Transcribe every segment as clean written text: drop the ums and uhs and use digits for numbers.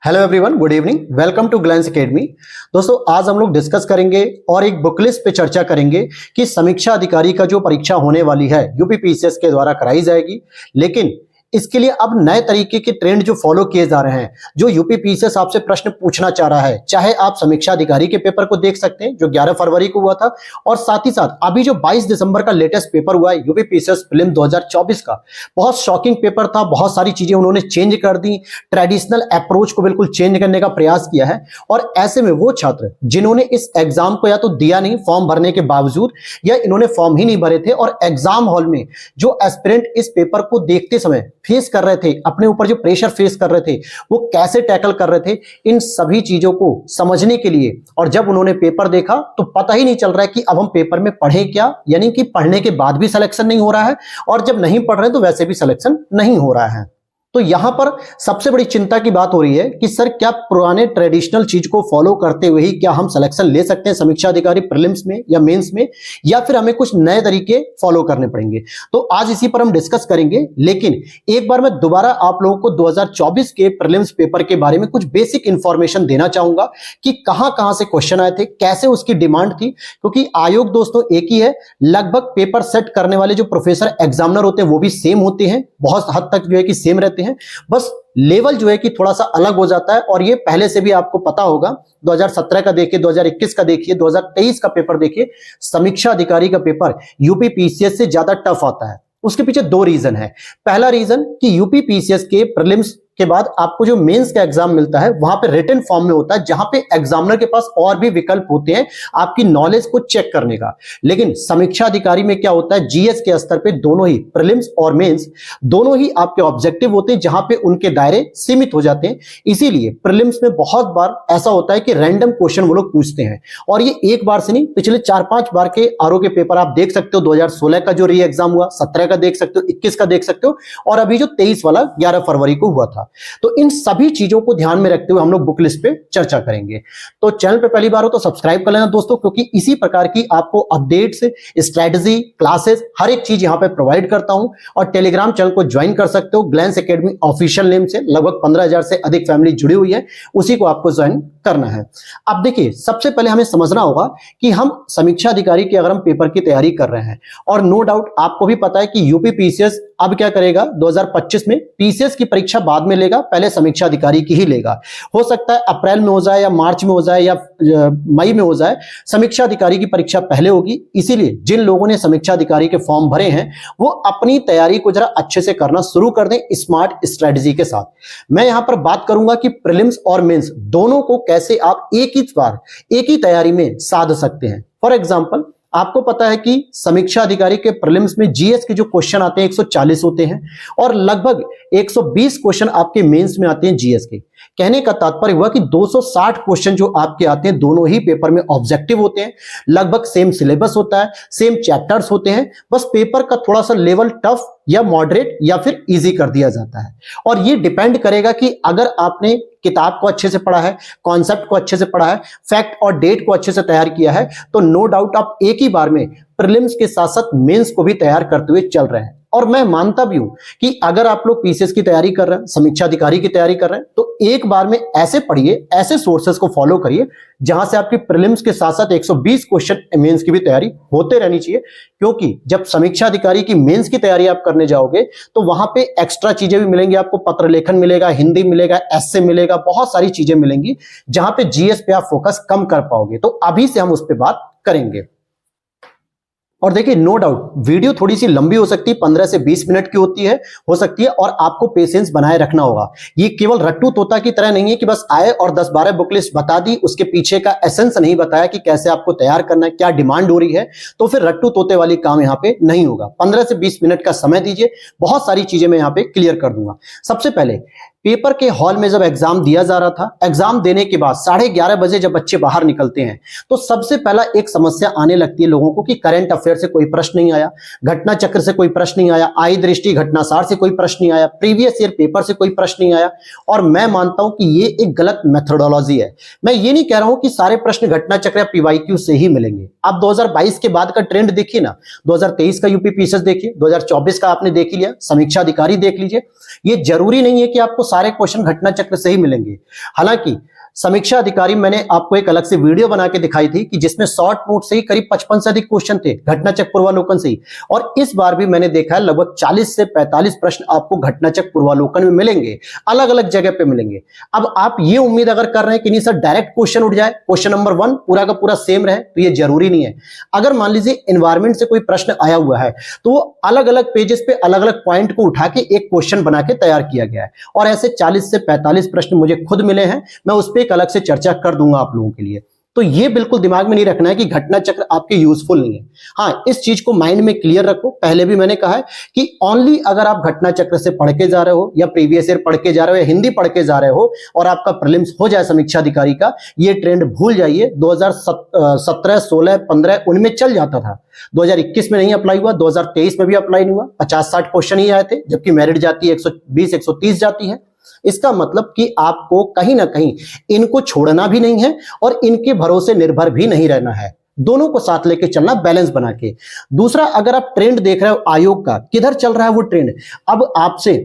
Hello everyone, good evening, welcome to Glance Academy. दोस्तों, आज हम लोग डिस्कस करेंगे और एक बुक लिस्ट पे चर्चा करेंगे कि समीक्षा अधिकारी का जो परीक्षा होने वाली है यूपीपीसीएस के द्वारा कराई जाएगी। लेकिन इसके लिए अब नए तरीके के ट्रेंड जो फॉलो किए जा रहे हैं, जो यूपीपीसीएस आपसे प्रश्न पूछना चाह रहा है, चाहे आप समीक्षा अधिकारी के पेपर को देख सकते हैं जो 11 फरवरी को हुआ था, और साथ ही साथ अभी जो 22 दिसंबर का लेटेस्ट पेपर हुआ है यूपीपीसीएस प्रीलिम 2024 का, बहुत शॉकिंग पेपर था। बहुत सारी चीजें उन्होंने चेंज कर दी, ट्रेडिशनल अप्रोच को बिल्कुल चेंज करने का प्रयास किया है। और ऐसे में वो छात्र जिन्होंने इस एग्जाम को या तो दिया नहीं फॉर्म भरने के बावजूद, या इन्होंने फॉर्म ही नहीं भरे थे और एग्जाम हॉल में जो एस्पिरेंट इस पेपर को देखते समय फेस कर रहे थे, अपने ऊपर जो प्रेशर फेस कर रहे थे, वो कैसे टैकल कर रहे थे, इन सभी चीजों को समझने के लिए, और जब उन्होंने पेपर देखा तो पता ही नहीं चल रहा है कि अब हम पेपर में पढ़े क्या, यानी कि पढ़ने के बाद भी सिलेक्शन नहीं हो रहा है और जब नहीं पढ़ रहे तो वैसे भी सिलेक्शन नहीं हो रहा है। तो यहां पर सबसे बड़ी चिंता की बात हो रही है कि सर क्या पुराने ट्रेडिशनल चीज को फॉलो करते हुए ही क्या हम सिलेक्शन ले सकते हैं समीक्षा अधिकारी प्रीलिम्स में या मेंस में, या फिर हमें कुछ नए तरीके फॉलो करने पड़ेंगे। तो आज इसी पर हम डिस्कस करेंगे। लेकिन एक बार मैं दोबारा आप लोगों को 2024 के प्रीलिम्स पेपर के बारे में कुछ बेसिक इंफॉर्मेशन देना चाहूंगा कि कहां कहां से क्वेश्चन आए थे, कैसे उसकी डिमांड थी, क्योंकि आयोग दोस्तों एक ही है, लगभग पेपर सेट करने वाले जो प्रोफेसर एग्जामिनर होते हैं वो भी सेम होते हैं, बहुत हद तक जो है कि सेम रहते हैं, बस लेवल जो है कि थोड़ा सा अलग हो जाता है। और ये पहले से भी आपको पता होगा, 2017 का देखिए, 2021 का देखिए, 2023 का पेपर देखिए, समीक्षा अधिकारी का पेपर यूपीपीसीएस से ज्यादा टफ आता है। उसके पीछे दो रीजन है। पहला रीजन कि यूपीपीसीएस के प्रीलिम्स के बाद आपको जो मेंस का एग्जाम मिलता है वहां पे रिटन फॉर्म में होता है, जहां पे एग्जामिनर के पास और भी विकल्प होते हैं आपकी नॉलेज को चेक करने का। लेकिन समीक्षा अधिकारी में क्या होता है, जीएस के स्तर पे दोनों ही प्रीलिम्स और मेंस दोनों ही आपके ऑब्जेक्टिव होते हैं, जहां पे उनके दायरे सीमित हो जाते हैं। इसीलिए प्रीलिम्स में बहुत बार ऐसा होता है कि रैंडम क्वेश्चन वो लोग पूछते हैं, और ये एक बार से नहीं, पिछले 4-5 बार के आरओ के पेपर आप देख सकते हो। 2016 का जो री एग्जाम हुआ, 17 का देख सकते हो, 21 का देख सकते हो, और अभी जो 23 वाला 11 फरवरी को हुआ था। तो इन सभी चीजों को ध्यान में रखते हुए हम लोग बुक लिस्ट पे चर्चा करेंगे। तो चैनल पे पहली बार हो तो सब्सक्राइब कर लेना दोस्तों, क्योंकि इसी प्रकार की आपको अपडेट्स, स्ट्रेटजी, क्लासेस, हर एक चीज यहां पे प्रोवाइड करता हूं। और टेलीग्राम चैनल को ज्वाइन कर सकते हो, ग्लैंस एकेडमी ऑफिशियल नेम से लगभग 15,000 से अधिक फैमिली जुड़ी हुई है, उसी को आपको ज्वाइन करना है। अब देखिए, सबसे पहले हमें समझना होगा कि हम समीक्षा अधिकारी की अगर हम पेपर की तैयारी कर रहे हैं, और नो डाउट आपको भी पता है कि यूपीपीसीएस अब क्या करेगा, 2025 में पीसीएस की परीक्षा बाद में लेगा, पहले समीक्षा अधिकारी की ही लेगा। हो सकता है अप्रैल में हो जाए, या मार्च में हो जाए, या मई में हो जाए, समीक्षा अधिकारी की परीक्षा पहले होगी। इसीलिए जिन लोगों ने समीक्षा अधिकारी के फॉर्म भरे हैं वो अपनी तैयारी को जरा अच्छे से करना शुरू कर दें स्मार्ट स्ट्रेटजी के साथ। मैं यहां पर बात करूंगा कि प्रीलिम्स और मेंस दोनों को कैसे आप एक ही बार एक ही तैयारी में साध सकते हैं। फॉर एग्जाम्पल, आपको पता है कि समीक्षा अधिकारी के प्रीलिम्स में जीएस के जो क्वेश्चन आते हैं 140 होते हैं, और लगभग 120 क्वेश्चन आपके मेंस में आते हैं जीएस के। कहने का तात्पर्य हुआ कि 260 क्वेश्चन जो आपके आते हैं दोनों ही पेपर में ऑब्जेक्टिव होते हैं, लगभग सेम सिलेबस होता है, सेम चैप्टर्स होते हैं, बस पेपर का थोड़ा सा लेवल टफ या मॉडरेट या फिर इजी कर दिया जाता है। और ये डिपेंड करेगा कि अगर आपने किताब को अच्छे से पढ़ा है, कॉन्सेप्ट को अच्छे से पढ़ा है, फैक्ट और डेट को अच्छे से तैयार किया है, तो नो डाउट आप एक ही बार में प्रीलिम्स के साथ साथ मेंस को भी तैयार करते हुए चल रहे हैं। और मैं मानता भी हूं कि अगर आप लोग पीसीएस की तैयारी कर रहे हैं, समीक्षा अधिकारी की तैयारी कर रहे हैं, तो एक बार में ऐसे पढ़िए, ऐसे सोर्सेस को फॉलो करिए जहां से आपकी प्रीलिम्स के साथ साथ 120 क्वेश्चन मेंस की भी तैयारी होते रहनी चाहिए। क्योंकि जब समीक्षा अधिकारी की मेंस की तैयारी आप करने जाओगे तो वहां पे एक्स्ट्रा चीजें भी मिलेंगी, आपको पत्र लेखन मिलेगा, हिंदी मिलेगा, एस्से मिलेगा, बहुत सारी चीजें मिलेंगी जहां पे जीएस पे आप फोकस कम कर पाओगे। तो अभी से हम उस पर बात करेंगे। और देखिए, नो डाउट वीडियो थोड़ी सी लंबी हो सकती है, 15 से 20 मिनट की हो सकती है, और आपको पेशेंस बनाए रखना होगा। ये केवल रट्टू तोता की तरह नहीं है कि बस आए और 10-12 बुक लिस्ट बता दी, उसके पीछे का एसेंस नहीं बताया कि कैसे आपको तैयार करना है, क्या डिमांड हो रही है, तो फिर रट्टू तोते वाली काम यहाँ पे नहीं होगा। 15 से 20 मिनट का समय दीजिए, बहुत सारी चीजें मैं यहाँ पे क्लियर कर दूंगा। सबसे पहले पेपर के हॉल में जब एग्जाम दिया जा रहा था, एग्जाम देने के बाद 11:30 बजे जब बच्चे बाहर निकलते हैं, तो सबसे पहला एक समस्या आने लगती है लोगों को कि करंट अफेयर से कोई प्रश्न नहीं आया, घटना चक्र से कोई प्रश्न नहीं आया, आई दृष्टि घटनासार से कोई प्रश्न नहीं आया, प्रीवियस ईयर पेपर से कोई प्रश्न नहीं आया। और मैं मानता हूं कि ये एक गलत मेथोडोलॉजी है। मैं ये नहीं कह रहा हूं कि सारे प्रश्न घटना चक्र या पीवाईक्यू से ही मिलेंगे। आप 2022 के बाद का ट्रेंड देखिए ना, 2023 का यूपीपीसीएस देखिए, 2024 का आपने देख लिया, समीक्षा अधिकारी देख लीजिए। ये जरूरी नहीं है कि आपको सारे क्वेश्चन घटना चक्र से ही मिलेंगे। हालांकि समीक्षा अधिकारी मैंने आपको एक अलग से वीडियो बना के दिखाई थी कि जिसमें शॉर्ट नोट से ही करीब 55 से अधिक क्वेश्चन थे घटना चक्र पूर्वालोकन से ही, और इस बार भी मैंने देखा है लगभग 40 से 45 प्रश्न आपको घटना चक्र पूर्वालोकन में मिलेंगे, अलग अलग जगह पे मिलेंगे। अब आप ये उम्मीद अगर कर रहे हैं कि नहीं सर डायरेक्ट क्वेश्चन उठ जाए, क्वेश्चन नंबर 1 पूरा का पूरा सेम रहे, तो ये जरूरी नहीं है। अगर मान लीजिए एनवायरमेंट से कोई प्रश्न आया हुआ है तो वो अलग अलग पेजेस पे अलग अलग पॉइंट को उठा के एक क्वेश्चन बना के तैयार किया गया है, और ऐसे 40 से 45 प्रश्न मुझे खुद मिले हैं। मैं उस पर एक अलग से चर्चा कर दूंगा आप लोगों के लिए। तो ये बिल्कुल दिमाग में नहीं रखना है कि घटना चक्र आपके यूजफुल नहीं है। हाँ, इस चीज को माइंड में क्लियर रखो। पहले भी मैंने कहा है कि ओनली अगर आप घटना चक्र से पढ़ के जा रहे हो या प्रीवियस ईयर पढ़ के जा रहे हो या हिंदी पढ़ के जा रहे हो और आपका प्रीलिम्स हो जाए समीक्षा अधिकारी का, ये ट्रेंड भूल जाइए। 2017, 16, 15 उनमें चल जाता था, 2021 में नहीं अप्लाई हुआ, 2023 में भी अप्लाई नहीं हुआ। 50-60 क्वेश्चन ही आए थे, जबकि मेरिट जाती है 120, 130 जाती है। इसका मतलब कि आपको कहीं ना कहीं इनको छोड़ना भी नहीं है और इनके भरोसे निर्भर भी नहीं रहना है, दोनों को साथ लेके चलना, बैलेंस बना के। दूसरा, अगर आप ट्रेंड देख रहे हो आयोग का, किधर चल रहा है वो ट्रेंड, अब आपसे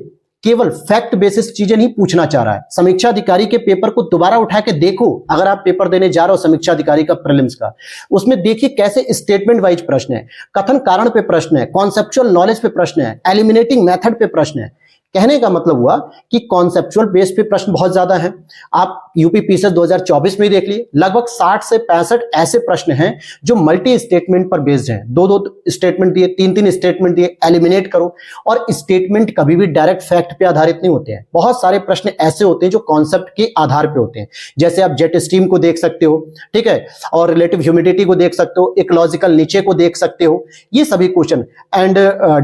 केवल फैक्ट बेसिस चीजें नहीं पूछना चाह रहा है। समीक्षा अधिकारी के पेपर को दोबारा उठा के देखो, अगर आप पेपर देने जा रहे हो समीक्षा अधिकारी का प्रीलिम्स का, उसमें देखिए कैसे स्टेटमेंट वाइज प्रश्न है, कथन कारण पे प्रश्न है, कॉन्सेप्चुअल नॉलेज पे प्रश्न है, एलिमिनेटिंग मेथड पे प्रश्न है। कहने का मतलब हुआ कि कॉन्सेप्चुअल बेस पे प्रश्न बहुत ज्यादा हैं। आप यूपी पीसीएस 2024 में देख लिए, लगभग 60 से 65 ऐसे प्रश्न हैं जो मल्टी स्टेटमेंट पर बेस्ड हैं। 2-2 स्टेटमेंट दिए, 3-3 स्टेटमेंट दिए, एलिमिनेट करो। और स्टेटमेंट कभी भी डायरेक्ट फैक्ट पे आधारित नहीं होते हैं। बहुत सारे प्रश्न ऐसे होते हैं जो कॉन्सेप्ट के आधार पे होते हैं, जैसे आप जेट स्ट्रीम को देख सकते हो, ठीक है, और रिलेटिव ह्यूमिडिटी को देख सकते हो, इकोलॉजिकल नीचे को देख सकते हो, ये सभी क्वेश्चन। एंड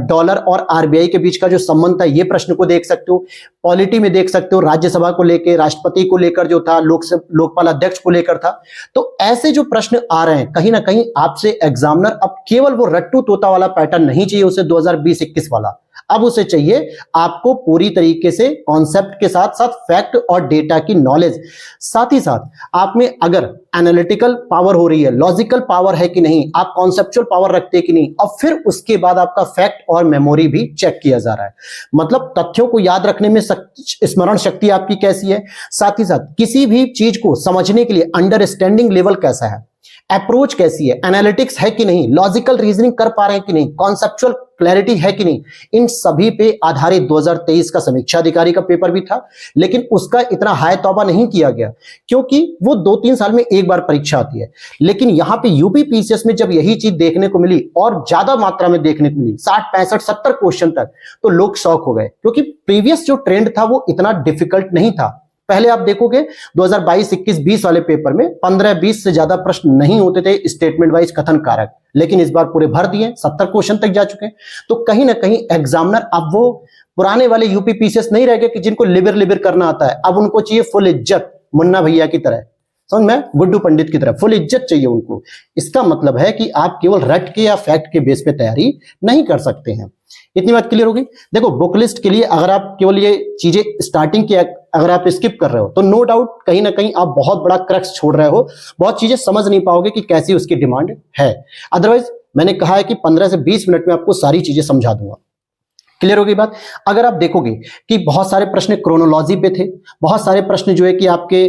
डॉलर और आरबीआई के बीच का जो संबंध था, ये प्रश्न को देख सकते हो। पॉलिटी में देख सकते हो, राज्यसभा को लेकर, राष्ट्रपति को लेकर जो था, लोकपाल अध्यक्ष को लेकर था। तो ऐसे जो प्रश्न आ रहे हैं, कहीं ना कहीं आपसे एग्जामिनर अब केवल वो रट्टू तोता वाला पैटर्न नहीं चाहिए उसे 2020-21 वाला, अब उसे चाहिए आपको पूरी तरीके से कॉन्सेप्ट के साथ साथ फैक्ट और डेटा की नॉलेज। साथ ही साथ आप में अगर एनालिटिकल पावर हो रही है, लॉजिकल पावर है कि नहीं, आप कॉन्सेप्चुअल पावर रखते हैं कि नहीं, और फिर उसके बाद आपका फैक्ट और मेमोरी भी चेक किया जा रहा है। मतलब तथ्यों को याद रखने में स्मरण शक्ति आपकी कैसी है, साथ ही साथ किसी भी चीज को समझने के लिए अंडरस्टैंडिंग लेवल कैसा है, अप्रोच कैसी है, एनालिटिक्स है कि नहीं, लॉजिकल रीजनिंग कर पा रहे हैं कि नहीं, कॉन्सेप्चुअल क्लैरिटी है कि नहीं, इन सभी पे आधारित 2023 का समीक्षा अधिकारी का पेपर भी था। लेकिन उसका इतना हाई तौबा नहीं किया गया क्योंकि वो 2-3 साल में एक बार परीक्षा आती है। लेकिन यहां पे यूपी पीसीएस में जब यही चीज देखने को मिली और ज्यादा मात्रा में देखने को मिली, 60, 65, 70 क्वेश्चन तक, तो लोग शॉक हो गए, क्योंकि प्रीवियस जो ट्रेंड था वो इतना डिफिकल्ट नहीं था। पहले आप देखोगे 2022, 21, 20 वाले पेपर में 15-20 से ज्यादा प्रश्न नहीं होते थे स्टेटमेंट वाइज कथन कारक, लेकिन इस बार पूरे भर दिए, 70 क्वेश्चन तक जा चुके हैं। तो कहीं ना कहीं एग्जामिनर अब वो पुराने वाले यूपी पीसीएस नहीं रह गए कि जिनको लिबर लिबर करना आता है, अब उनको चाहिए फुल इज्जत, मुन्ना भैया की तरह, समझ में, गुड्डू पंडित की तरह फुल इज्जत चाहिए उनको। इसका मतलब है कि आप केवल रट के या फैक्ट के बेस पे तैयारी नहीं कर सकते हैं। इतनी बात क्लियर होगी। देखो, बुक लिस्ट के लिए अगर आप केवल ये चीजें स्टार्टिंग की अगर आप स्किप कर रहे हो तो नो डाउट कहीं ना कहीं आप बहुत बड़ा क्रक्स छोड़ रहे हो, बहुत चीजें समझ नहीं पाओगे कि कैसी उसकी डिमांड है। अदरवाइज मैंने कहा है कि 15 से 20 मिनट में आपको सारी चीजें समझा दूंगा। क्लियर होगी बात। अगर आप देखोगे कि बहुत सारे प्रश्न क्रोनोलॉजी पे थे, बहुत सारे प्रश्न जो है कि आपके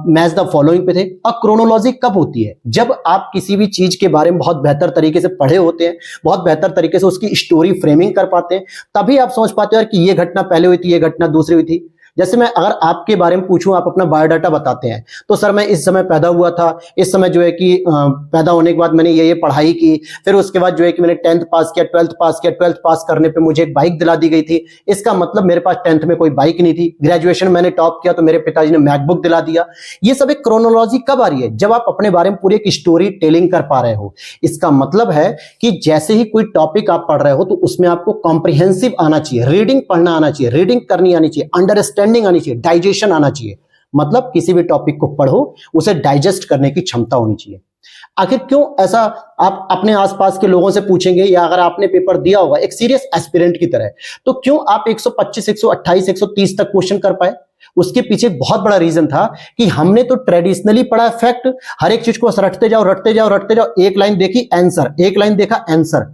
मैच द फॉलोइंग पे थे। और क्रोनोलॉजी कब होती है? जब आप किसी भी चीज के बारे में बहुत बेहतर तरीके से पढ़े होते हैं, बहुत बेहतर तरीके से उसकी स्टोरी फ्रेमिंग कर पाते हैं, तभी आप समझ पाते हो कि ये घटना पहले हुई थी, ये घटना दूसरी हुई थी। जैसे मैं अगर आपके बारे में पूछूं, आप अपना बायोडाटा बताते हैं, तो सर मैं इस समय पैदा हुआ था, इस समय जो है कि पैदा होने के बाद मैंने ये पढ़ाई की, फिर उसके बाद जो है कि मैंने 10th पास किया, 12th पास किया, 12th पास करने पे मुझे एक बाइक दिला दी गई थी। इसका मतलब मेरे पास 10th में कोई बाइक नहीं थी। ग्रेजुएशन मैंने टॉप किया तो मेरे पिताजी ने मैकबुक दिला दिया। ये सब एक क्रोनोलॉजी कब आ रही है? जब आप अपने बारे में पूरी एक स्टोरी टेलिंग कर पा रहे हो। इसका मतलब है कि जैसे ही कोई टॉपिक आप पढ़ रहे हो तो उसमें आपको कॉम्प्रिहेंसिव आना चाहिए, रीडिंग पढ़ना आना चाहिए, रीडिंग करनी आनी चाहिए, अंडरस्टैंडिंग आनी चाहिए, डाइजेशन आना चाहिए। मतलब किसी भी टॉपिक को पढ़ो, उसे डाइजेस्ट करने की क्षमता होनी चाहिए। आखिर क्यों ऐसा आप अपने आसपास के लोगों से पूछेंगे, या अगर आपने पेपर दिया होगा एक सीरियस एस्पिरेंट की तरह, तो क्यों आप 125, 128, 130 तक क्वेश्चन कर पाए? उसके पीछे एक बहुत बड़ा रीजन था कि हमने तो ट्रेडिशनली पढ़ा फैक्ट, हर एक चीज को रटते जाओ रटते जाओ रटते जाओ, एक लाइन देखी आंसर, एक लाइन देखा आंसर।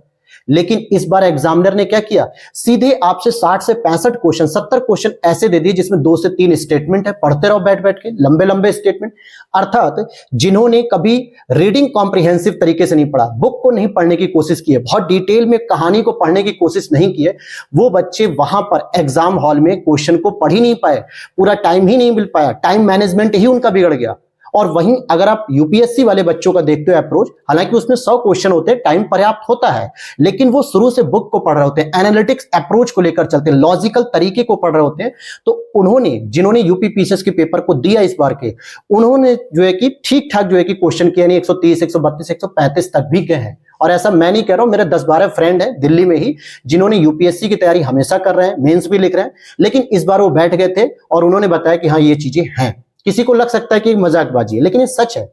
लेकिन इस बार एग्जामिनर ने क्या किया, सीधे आपसे 60 से 65 क्वेश्चन, 70 क्वेश्चन ऐसे दे दिए जिसमें 2 से 3 स्टेटमेंट है, पढ़ते रहो बैठ बैठ के, लंबे लंबे स्टेटमेंट। अर्थात जिन्होंने कभी रीडिंग कॉम्प्रिहेंसिव तरीके से नहीं पढ़ा, बुक को नहीं पढ़ने की कोशिश की है, बहुत डिटेल में कहानी को पढ़ने की कोशिश नहीं की है, वो बच्चे वहां पर एग्जाम हॉल में क्वेश्चन को पढ़ ही नहीं पाए, पूरा टाइम ही नहीं मिल पाया, टाइम मैनेजमेंट ही उनका बिगड़ गया। और वहीं अगर आप यूपीएससी वाले बच्चों का देखते हो अप्रोच, हालांकि उसमें 100 क्वेश्चन होते हैं, टाइम पर्याप्त होता है, लेकिन वो शुरू से बुक को पढ़ रहे होते हैं, एनालिटिक्स अप्रोच को लेकर चलते हैं, लॉजिकल तरीके को पढ़ रहे होते हैं। तो उन्होंने, जिन्होंने यूपीपीसीएस के पेपर को दिया इस बार के, उन्होंने जो है कि ठीक ठाक जो है कि क्वेश्चन किया नहीं, 130, 132, 135 तक भी गए हैं। और ऐसा मैं नहीं कह रहा हूं, मेरे 10-12 फ्रेंड हैं दिल्ली में ही जिन्होंने यूपीएससी की तैयारी हमेशा कर रहे हैं, मेंस भी लिख रहे हैं, लेकिन इस बार वो बैठ गए थे और उन्होंने बताया कि हाँ ये चीजें हैं। किसी को लग सकता है कि मजाकबाजी है, लेकिन ये सच है।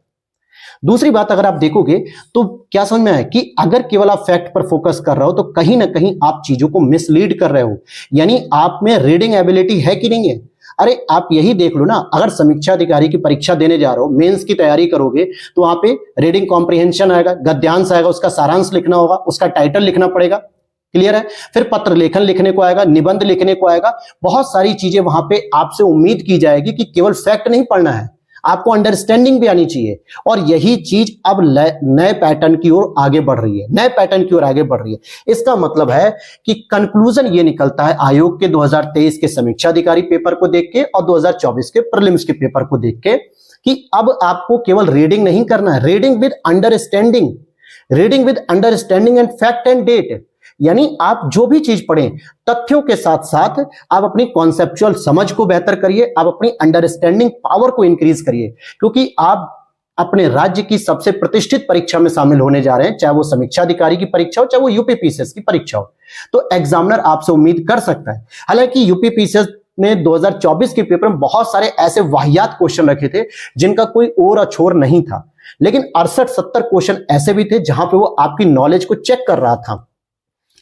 दूसरी बात अगर आप देखोगे तो क्या समझ में आया कि अगर केवल आप फैक्ट पर फोकस कर रहे हो तो कहीं ना कहीं आप चीजों को मिसलीड कर रहे हो, यानी आप में रीडिंग एबिलिटी है कि नहीं है। अरे आप यही देख लो ना, अगर समीक्षा अधिकारी की परीक्षा देने जा रहे हो, मेंस की तैयारी करोगे तो वहां पे रीडिंग कॉम्प्रिहेंशन आएगा, गद्यांश आएगा, उसका सारांश लिखना होगा, उसका टाइटल लिखना पड़ेगा, क्लियर है। फिर पत्र लेखन लिखने को आएगा, निबंध लिखने को आएगा, बहुत सारी चीजें वहां पे आपसे उम्मीद की जाएगी कि केवल फैक्ट नहीं पढ़ना है, आपको अंडरस्टैंडिंग भी आनी चाहिए। और यही चीज अब नए पैटर्न की ओर आगे बढ़ रही है, नए पैटर्न की ओर आगे बढ़ रही है। इसका मतलब है कि कंक्लूजन ये निकलता है आयोग के 2023 के समीक्षा अधिकारी पेपर को देख के और 2024 के प्रीलिम्स के पेपर को देख के कि अब आपको केवल रीडिंग नहीं करना है, reading with understanding, reading with understanding and fact and date. यानी आप जो भी चीज पढ़ें, तथ्यों के साथ साथ आप अपनी कॉन्सेप्चुअल समझ को बेहतर करिए, आप अपनी अंडरस्टैंडिंग पावर को इंक्रीज करिए, क्योंकि आप अपने राज्य की सबसे प्रतिष्ठित परीक्षा में शामिल होने जा रहे हैं, चाहे वो समीक्षा अधिकारी की परीक्षा हो, चाहे वो यूपीपीसीएस की परीक्षा हो। तो एग्जामिनर आपसे उम्मीद कर सकता है। हालांकि यूपीपीसीएस ने 2024 के पेपर में बहुत सारे ऐसे वाहियात क्वेश्चन रखे थे जिनका कोई ओर और छोर नहीं था, लेकिन 68-70 क्वेश्चन ऐसे भी थे जहां पे वो आपकी नॉलेज को चेक कर रहा था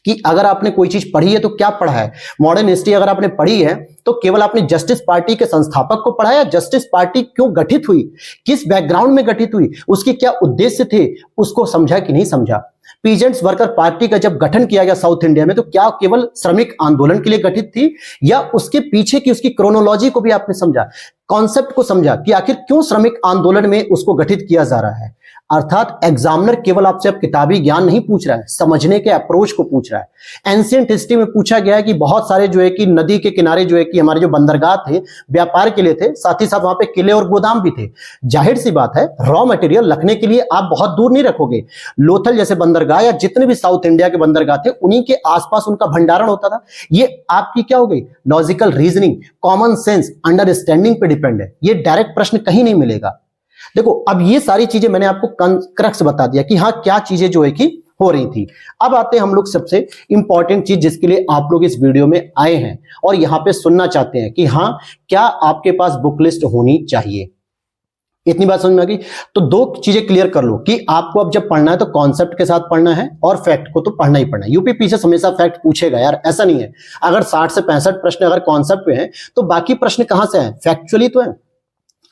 कि अगर आपने कोई चीज पढ़ी है तो क्या पढ़ा है। मॉडर्न हिस्ट्री अगर आपने पढ़ी है तो केवल आपने जस्टिस पार्टी के संस्थापक को पढ़ा है, जस्टिस पार्टी क्यों गठित हुई, किस बैकग्राउंड में गठित हुई, उसके क्या उद्देश्य थे, उसको समझा कि नहीं समझा। पीजेंट्स वर्कर पार्टी का जब गठन किया गया साउथ इंडिया में तो क्या केवल श्रमिक आंदोलन के लिए गठित थी, या उसके पीछे की उसकी क्रोनोलॉजी को भी आपने समझा, कॉन्सेप्ट को समझा कि आखिर क्यों श्रमिक आंदोलन में उसको गठित किया जा रहा है। अर्थात एग्जामिनर केवल आपसे अब किताबी ज्ञान नहीं पूछ रहा है, समझने के अप्रोच को पूछ रहा है। एंशिएंट हिस्ट्री में पूछा गया है कि बहुत सारे जो है कि नदी के किनारे जो है कि हमारे जो बंदरगाह थे व्यापार के लिए थे, साथ ही साथ वहां पे किले और गोदाम भी थे। जाहिर सी बात है, रॉ मटेरियल रखने के लिए आप बहुत दूर नहीं रखोगे। लोथल जैसे बंदरगाह या जितने भी साउथ इंडिया के बंदरगाह थे उन्हीं के आसपास उनका भंडारण होता था। ये आपकी क्या हो गई, logical reasoning, common sense, understanding पे डिपेंड है। ये डायरेक्ट प्रश्न कहीं नहीं मिलेगा। देखो अब ये सारी चीजें मैंने आपको क्रक्स बता दिया कि हाँ क्या चीजें जो है कि हो रही थी। अब आते हैं हम लोग सबसे इंपॉर्टेंट चीज जिसके लिए आप लोग इस वीडियो में आए हैं और यहां पे सुनना चाहते हैं कि हाँ क्या आपके पास बुक लिस्ट होनी चाहिए। इतनी बात समझ में आ गई। तो दो चीजें क्लियर कर लो कि आपको अब जब पढ़ना है तो कॉन्सेप्ट के साथ पढ़ना है और फैक्ट को तो पढ़ना ही पढ़ना है। यूपीपीसीएस हमेशा फैक्ट पूछेगा यार, ऐसा नहीं है। अगर 60 से 65 प्रश्न अगर कॉन्सेप्ट पे हैं तो बाकी प्रश्न कहां से हैं, फैक्चुअली तो है।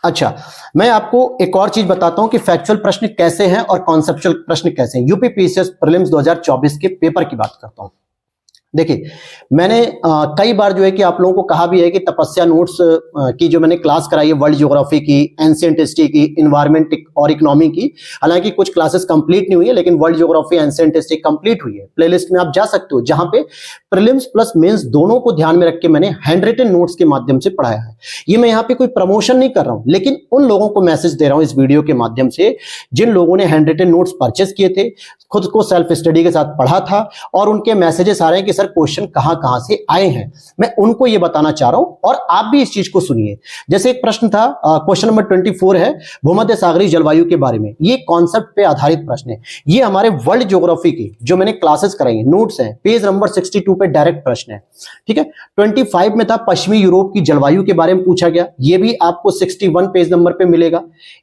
अच्छा, मैं आपको एक और चीज बताता हूं कि फैक्चुअल प्रश्न कैसे हैं और कॉन्सेप्चुअल प्रश्न कैसे हैं। यूपीपीसीएस प्रीलिम्स 2024 के पेपर की बात करता हूं। देखिए मैंने कई बार जो है कि आप लोगों को कहा भी है कि तपस्या नोट्स की जो मैंने क्लास कराई है, वर्ल्ड ज्योग्राफी की, एंशिएंट हिस्ट्री की, इन्वायरमेंट और इकोनॉमी की, हालांकि कुछ क्लासेस कंप्लीट नहीं हुई है लेकिन world geography ancient history complete हुई है। प्लेलिस्ट में आप जा सकते हो जहां पे प्रीलिम्स प्लस मेंस दोनों को ध्यान में रख के मैंने हैंड रिटन नोट्स के माध्यम से पढ़ाया है। ये मैं यहाँ पे कोई प्रमोशन नहीं कर रहा हूं, लेकिन उन लोगों को मैसेज दे रहा हूं इस वीडियो के माध्यम से जिन लोगों ने हैंड रिटन नोट्स परचेस किए थे, खुद को सेल्फ स्टडी के साथ पढ़ा था और उनके मैसेजेस आ रहे हैं कि सर क्वेश्चन कहां से आए हैं। मैं उनको ये बताना चाह रहा हूं और आप भी इस चीज को सुनिए। जैसे एक प्रश्न था, क्वेश्चन नंबर 24 है भूमध्य सागरीय जलवायु के बारे में। ये कॉन्सेप्ट पे आधारित प्रश्न है। ये हमारे वर्ल्ड ज्योग्राफी की जो मैंने क्लासेस कराई है, नोट्स हैं, पेज नंबर 62 पे डायरेक्ट प्रश्न है, ठीक है। 25 में था पश्चिमी यूरोप की जलवायु के बारे में पूछा गया, ये भी आपको 61 पेज नंबर पे मिलेगा।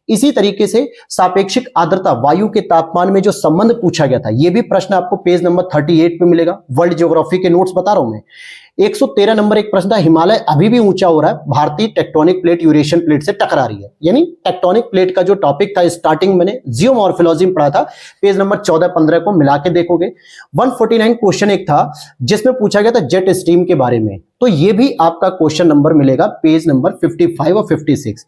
इसी तरीके से सापेक्षिक आर्द्रता, वायु के तापमान में जो संबंध पूछा गया था, ये भी प्रश्न आपको पेज नंबर 38 पे मिलेगा वर्ल्ड ज्योग्राफी ज्योग्राफी के नोट्स बता रहा हूं मैं। 113 नंबर एक प्रश्न था, हिमालय अभी भी ऊंचा हो रहा है, भारतीय टेक्टोनिक प्लेट यूरेशियन प्लेट से टकरा रही है। यानी टेक्टोनिक प्लेट का जो टॉपिक था स्टार्टिंग मैंने जियोमॉर्फोलॉजी में पढ़ा था, पेज नंबर 14-15 को मिला के देखोगे। 149 क्वेश्चन एक था जिसमें पूछा गया था जेट स्ट्रीम के बारे में, तो ये भी आपका क्वेश्चन नंबर मिलेगा पेज नंबर 55 और 56।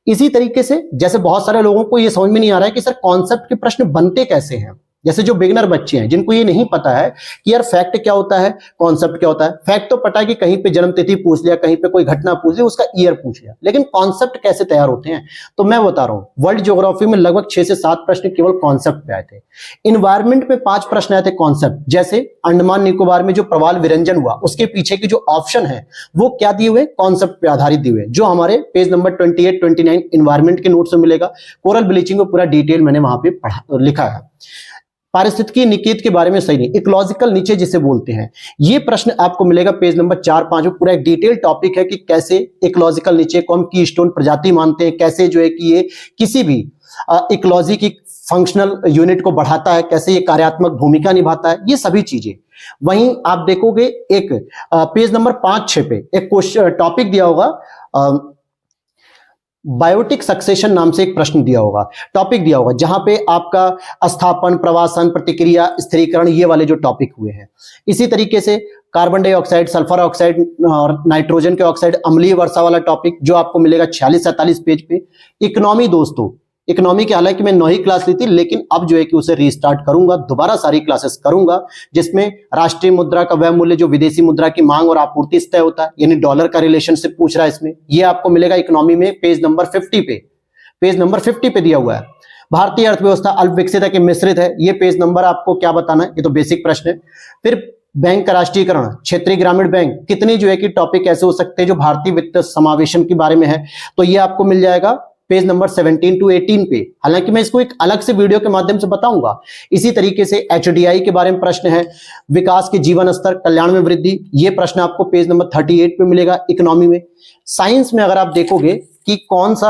इसी तरीके से जैसे बहुत सारे लोगों को ये समझ में नहीं आ रहा है कि सर कॉन्सेप्ट के प्रश्न बनते कैसे हैं, जैसे जो बिगिनर बच्चे हैं जिनको ये नहीं पता है कि यार फैक्ट क्या होता है, कॉन्सेप्ट क्या होता है। फैक्ट तो पता है कि कहीं पे जन्म तिथि पूछ लिया, कहीं पे कोई घटना पूछ लिया, उसका ईयर पूछ लिया, लेकिन कॉन्सेप्ट कैसे तैयार होते हैं तो मैं बता रहा हूं। वर्ल्ड ज्योग्राफी में लगभग 6 से 7 प्रश्न केवल कॉन्सेप्ट पे आए थे। इन्वायरमेंट में 5 प्रश्न आए थे कॉन्सेप्ट, जैसे अंडमान निकोबार में जो प्रवाल विरंजन हुआ उसके पीछे की जो ऑप्शन है वो क्या दिए हुए, कॉन्सेप्ट पे आधारित दिए हुए, जो हमारे पेज नंबर 28-29 इन्वायरमेंट के नोट्स में मिलेगा। कोरल ब्लीचिंग को पूरा डिटेल मैंने वहां पे लिखा है। पारिस्थितिकी निकेत के बारे में सही नहीं, इकोलॉजिकल नीचे जिसे बोलते हैं, ये प्रश्न आपको मिलेगा पेज नंबर 4-5 में। पूरा एक डिटेल टॉपिक है कि कैसे इकोलॉजिकल नीचे को हम कीस्टोन प्रजाति मानते हैं, कैसे जो है कि ये किसी भी इकोलॉजी की फंक्शनल यूनिट को बढ़ाता है, कैसे ये कार्यात्मक भूमिका निभाता है, ये सभी चीजें। वहीं आप देखोगे एक पेज नंबर 5-6 पे एक क्वेश्चन टॉपिक दिया होगा, बायोटिक सक्सेशन नाम से एक प्रश्न दिया होगा, टॉपिक दिया होगा, जहां पे आपका स्थापन, प्रवासन, प्रतिक्रिया, स्थिरीकरण, ये वाले जो टॉपिक हुए हैं। इसी तरीके से कार्बन डाइऑक्साइड, सल्फर ऑक्साइड और नाइट्रोजन के ऑक्साइड, अम्लीय वर्षा वाला टॉपिक जो आपको मिलेगा 46-47 पेज पे। इकोनॉमी दोस्तों, इकोनॉमी की हालांकि मैं 9 क्लास ली थी, लेकिन अब जो है कि उसे रीस्टार्ट करूंगा, दोबारा सारी क्लासेस करूंगा, जिसमें राष्ट्रीय मुद्रा का वह मूल्य जो विदेशी मुद्रा की मांग और आपूर्ति से तय होता है, यानी डॉलर का रिलेशनशिप पूछ रहा है इसमें, ये आपको मिलेगा इकोनॉमी में पेज नंबर 50 पे। पेज नंबर 50 पे दिया हुआ है। भारतीय अर्थव्यवस्था अल्प विकसित है कि मिश्रित है, ये पेज नंबर आपको क्या बताना है, ये तो बेसिक प्रश्न है। फिर बैंक का राष्ट्रीयकरण, क्षेत्रीय ग्रामीण बैंक, कितने जो है कि टॉपिक ऐसे हो सकते हैं जो भारतीय वित्त समावेशन के बारे में है, तो ये आपको मिल जाएगा पेज नंबर 17-18 पे। हालांकि मैं इसको एक अलग से वीडियो के माध्यम से बताऊंगा। इसी तरीके से एचडीआई के बारे में प्रश्न है, विकास के जीवन स्तर, कल्याण में वृद्धि, ये प्रश्न आपको पेज नंबर 38 पे मिलेगा इकोनॉमी में। साइंस में अगर आप देखोगे कि कौन सा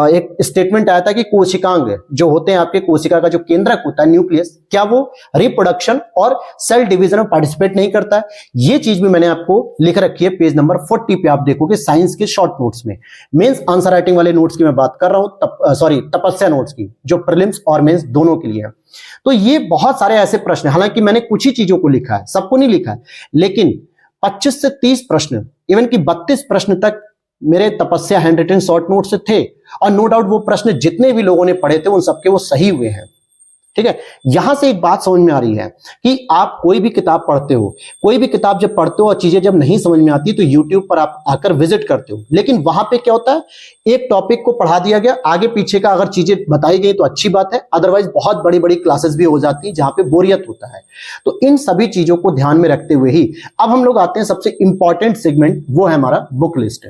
एक स्टेटमेंट आया था कि कोशिकांग जो होते हैं आपके, कोशिका का जो केंद्रक होता है न्यूक्लियस, क्या वो रिप्रोडक्शन और सेल डिवीजन में पार्टिसिपेट नहीं करता है, ये चीज भी मैंने आपको लिख रखी है पेज नंबर 40 पे। आप देखोगे साइंस के शॉर्ट नोट्स में। मेंस आंसर राइटिंग वाले नोट्स की मैं बात कर रहा हूं, तपस्या नोट्स की, जो प्रीलिम्स और मेंस दोनों के लिए है। तो ये बहुत सारे ऐसे प्रश्न, हालांकि मैंने कुछ ही चीजों को लिखा है, सबको नहीं लिखा है, लेकिन 25 से 30 प्रश्न, इवन कि 32 प्रश्न तक मेरे तपस्या हैंड रिटन शॉर्ट नोट से थे, और नो डाउट वो प्रश्न जितने भी लोगों ने पढ़े थे उन सबके वो सही हुए हैं। ठीक है, यहां से एक बात समझ में आ रही है कि आप कोई भी किताब पढ़ते हो, कोई भी किताब जब पढ़ते हो और चीजें जब नहीं समझ में आती तो YouTube पर आप आकर विजिट करते हो, लेकिन वहां पे क्या होता है, एक टॉपिक को पढ़ा दिया गया, आगे पीछे का अगर चीजें बताई गई तो अच्छी बात है, अदरवाइज बहुत बड़ी बड़ी क्लासेस भी हो जाती है जहां पे बोरियत होता है। तो इन सभी चीजों को ध्यान में रखते हुए ही अब हम लोग आते हैं सबसे इंपॉर्टेंट सेगमेंट, वो है हमारा बुक लिस्ट।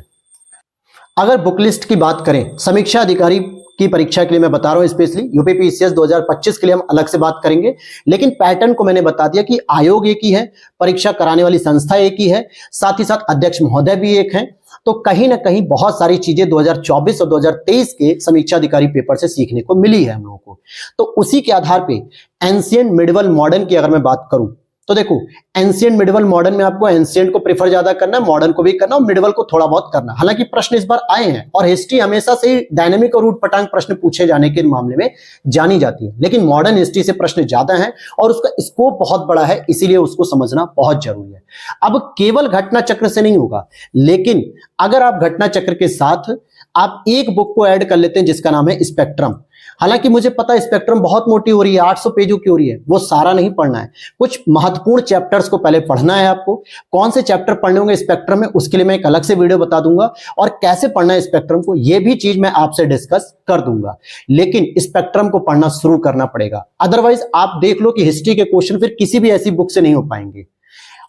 अगर बुक लिस्ट की बात करें, समीक्षा अधिकारी की परीक्षा के लिए मैं बता रहा हूं, स्पेशली यूपीपीसीएस 2025 के लिए हम अलग से बात करेंगे, लेकिन पैटर्न को मैंने बता दिया कि आयोग एक ही है, परीक्षा कराने वाली संस्था एक ही है, साथ ही साथ अध्यक्ष महोदय भी एक हैं। तो कहीं ना कहीं बहुत सारी चीजें 2024 और 2023 के समीक्षा अधिकारी पेपर से सीखने को मिली है हम लोगों को। तो उसी के आधार पे एंशिएंट, मिडिवल, मॉडर्न की अगर मैं बात करूं तो देखो, एंशिएंट, मिडिवल, मॉडर्न में आपको एंशिएंट को प्रेफर ज्यादा करना है, मॉडर्न को भी करना और मिडिवल को थोड़ा बहुत करना। हालांकि प्रश्न इस बार आए हैं, और हिस्ट्री हमेशा से ही डायनेमिक और ऊटपटांग प्रश्न पूछे जाने के मामले में जानी जाती है, लेकिन मॉडर्न हिस्ट्री से प्रश्न ज्यादा हैं और उसका स्कोप बहुत बड़ा है, इसीलिए उसको समझना बहुत जरूरी है। अब केवल घटना चक्र से नहीं होगा, लेकिन अगर आप घटना चक्र के साथ आप एक बुक को ऐड कर लेते हैं जिसका नाम है स्पेक्ट्रम। हालांकि मुझे पता है स्पेक्ट्रम बहुत मोटी हो रही है, 800 पेजों की हो रही है, वो सारा नहीं पढ़ना है, कुछ महत्वपूर्ण चैप्टर्स को पहले पढ़ना है आपको। कौन से चैप्टर पढ़ने होंगे स्पेक्ट्रम में, उसके लिए मैं एक अलग से वीडियो बता दूंगा, और कैसे पढ़ना है स्पेक्ट्रम को, ये भी चीज मैं आपसे डिस्कस कर दूंगा। लेकिन स्पेक्ट्रम को पढ़ना शुरू करना पड़ेगा, अदरवाइज आप देख लो कि हिस्ट्री के क्वेश्चन फिर किसी भी ऐसी बुक से नहीं हो पाएंगे।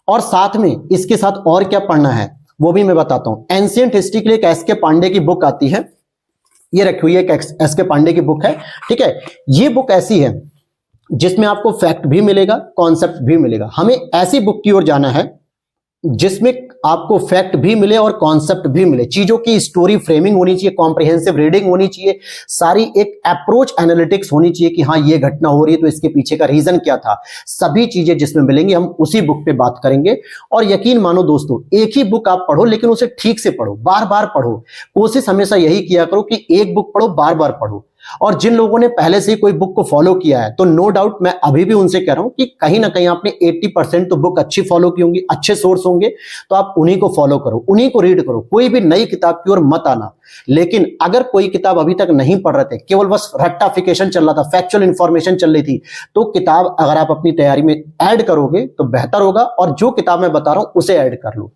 और साथ में इसके साथ और क्या पढ़ना है वो भी मैं बताता हूं। एंशिएंट हिस्ट्री के लिए एक एस के पांडे की बुक आती है, ये रखी हुई है, एक एस के पांडे की बुक है। ठीक है, ये बुक ऐसी है जिसमें आपको फैक्ट भी मिलेगा, कॉन्सेप्ट भी मिलेगा। हमें ऐसी बुक की ओर जाना है जिसमें आपको फैक्ट भी मिले और कॉन्सेप्ट भी मिले, चीजों की स्टोरी फ्रेमिंग होनी चाहिए, कॉम्प्रिहेंसिव रीडिंग होनी चाहिए, सारी एक अप्रोच एनालिटिक्स होनी चाहिए कि हाँ ये घटना हो रही है तो इसके पीछे का रीजन क्या था। सभी चीजें जिसमें मिलेंगी हम उसी बुक पे बात करेंगे। और यकीन मानो दोस्तों, एक ही बुक आप पढ़ो लेकिन उसे ठीक से पढ़ो, बार बार पढ़ो। कोशिश हमेशा यही किया करो कि एक बुक पढ़ो, बार बार पढ़ो। और जिन लोगों ने पहले से ही कोई बुक को फॉलो किया है तो नो डाउट मैं अभी भी उनसे कह रहा हूं कि कहीं ना कहीं आपने 80% तो बुक अच्छी फॉलो की होंगी, अच्छे सोर्स होंगे, तो आप उन्हीं को फॉलो करो, उन्हीं को रीड करो, कोई भी नई किताब की ओर मत आना। लेकिन अगर कोई किताब अभी तक नहीं पढ़ रहे थे, केवल बस रट्टाफिकेशन चल रहा था, फैक्चुअल इंफॉर्मेशन चल रही थी, तो किताब अगर आप अपनी तैयारी में ऐड करोगे तो बेहतर होगा। और जो किताब मैं बता रहा हूं उसे ऐड कर लो।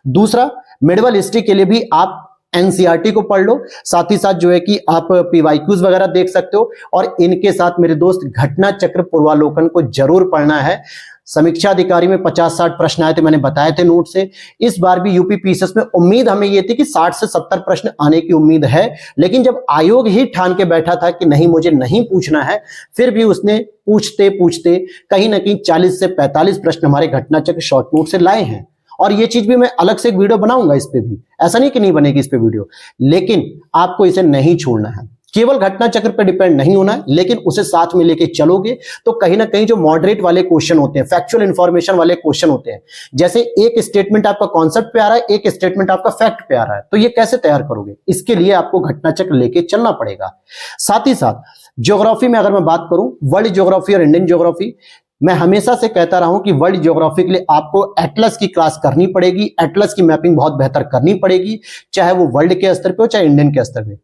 दूसरा, मिडिवल हिस्ट्री के लिए भी आप एनसीईआरटी को पढ़ लो, साथ ही साथ जो है कि आप पीवाईक्यूज वगैरह देख सकते हो। और इनके साथ मेरे दोस्त घटना चक्र पूर्वालोकन को जरूर पढ़ना है। समीक्षा अधिकारी में 50-60 प्रश्न आए थे, मैंने बताए थे नोट से। इस बार भी यूपी पीसीएस में उम्मीद हमें ये थी कि 60 से 70 प्रश्न आने की उम्मीद है, लेकिन जब आयोग ही ठान के बैठा था कि नहीं मुझे नहीं पूछना है, फिर भी उसने पूछते पूछते कहीं ना कहीं 40 से 45 प्रश्न हमारे घटना चक्र शॉर्ट नोट से लाए हैं। और ये चीज भी मैं अलग से एक वीडियो बनाऊंगा इस पे भी, ऐसा नहीं कि नहीं बनेगी इस पे वीडियो, लेकिन आपको इसे नहीं छोड़ना है। केवल घटना चक्र पर डिपेंड नहीं होना है, लेकिन उसे साथ में लेके चलोगे तो कहीं ना कहीं जो मॉडरेट वाले क्वेश्चन होते हैं, फैक्चुअल इंफॉर्मेशन वाले क्वेश्चन होते हैं, जैसे एक स्टेटमेंट आपका कॉन्सेप्ट पे आ रहा है, एक स्टेटमेंट आपका फैक्ट पे आ रहा है, तो ये कैसे तैयार करोगे? इसके लिए आपको घटना चक्र लेके चलना पड़ेगा। साथ ही साथ ज्योग्राफी में अगर मैं बात करूं, वर्ल्ड ज्योग्राफी और इंडियन ज्योग्राफी, मैं हमेशा से कहता रहा हूं कि वर्ल्ड ज्योग्राफी के लिए आपको एटलस की क्लास करनी पड़ेगी, एटलस की मैपिंग बहुत बेहतर करनी पड़ेगी, चाहे वो वर्ल्ड के स्तर पे हो चाहे इंडियन के स्तर पे।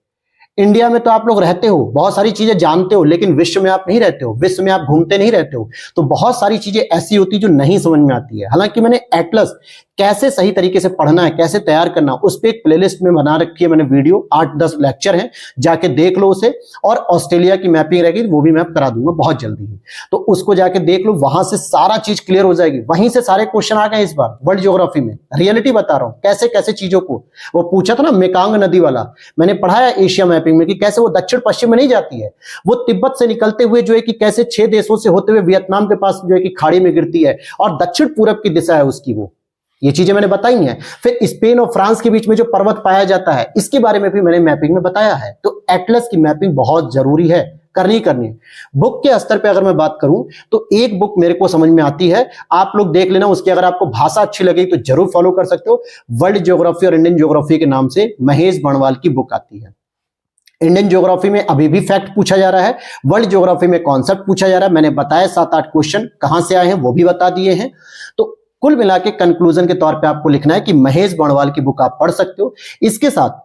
इंडिया में तो आप लोग रहते हो, बहुत सारी चीजें जानते हो, लेकिन विश्व में आप नहीं रहते हो, विश्व में आप घूमते नहीं रहते हो, तो बहुत सारी चीजें ऐसी होती जो नहीं समझ में आती है। हालांकि मैंने एटलस कैसे सही तरीके से पढ़ना है, कैसे तैयार करना, उस पर एक प्लेलिस्ट में बना रखी है मैंने वीडियो, 8-10 लेक्चर हैं, जाके देख लो उसे। और ऑस्ट्रेलिया की मैपिंग रहेगी वो भी मैं करा दूंगा बहुत जल्दी ही, तो उसको जाके देख लो, वहां से सारा चीज क्लियर हो जाएगी। वहीं से सारे क्वेश्चन आ गए इस बार वर्ल्ड ज्योग्राफी में, रियलिटी बता रहा हूं कैसे कैसे चीजों को। वो पूछा था ना मेकांग नदी वाला, मैंने पढ़ाया एशिया मैपिंग में कि कैसे वो दक्षिण पश्चिम में नहीं जाती है, वो तिब्बत से निकलते हुए जो है कि कैसे 6 देशों से होते हुए वियतनाम के पास जो है कि खाड़ी में गिरती है, और दक्षिण पूरब की दिशा है उसकी, वो ये चीजें मैंने बताई हैं। फिर स्पेन और फ्रांस के बीच में जो पर्वत पाया जाता है, इसके बारे में भी मैंने मैपिंग में बताया है। तो एटलस की मैपिंग बहुत जरूरी है, करनी है। बुक के स्तर पे अगर मैं बात करूं तो एक बुक मेरे को समझ में आती है, आप लोग देख लेना, उसकी अगर आपको भाषा अच्छी लगेगी तो जरूर फॉलो कर सकते हो। वर्ल्ड ज्योग्राफी और इंडियन ज्योग्राफी के नाम से महेश बणवाल की बुक आती है। इंडियन ज्योग्राफी में अभी भी फैक्ट पूछा जा रहा है, वर्ल्ड ज्योग्राफी में कॉन्सेप्ट पूछा जा रहा है। मैंने बताया 7-8 क्वेश्चन कहां से आए हैं वो भी बता दिए हैं। तो कुल मिला के कंक्लूजन के तौर पे आपको लिखना है कि महेश बणवाल की बुक आप पढ़ सकते हो। इसके साथ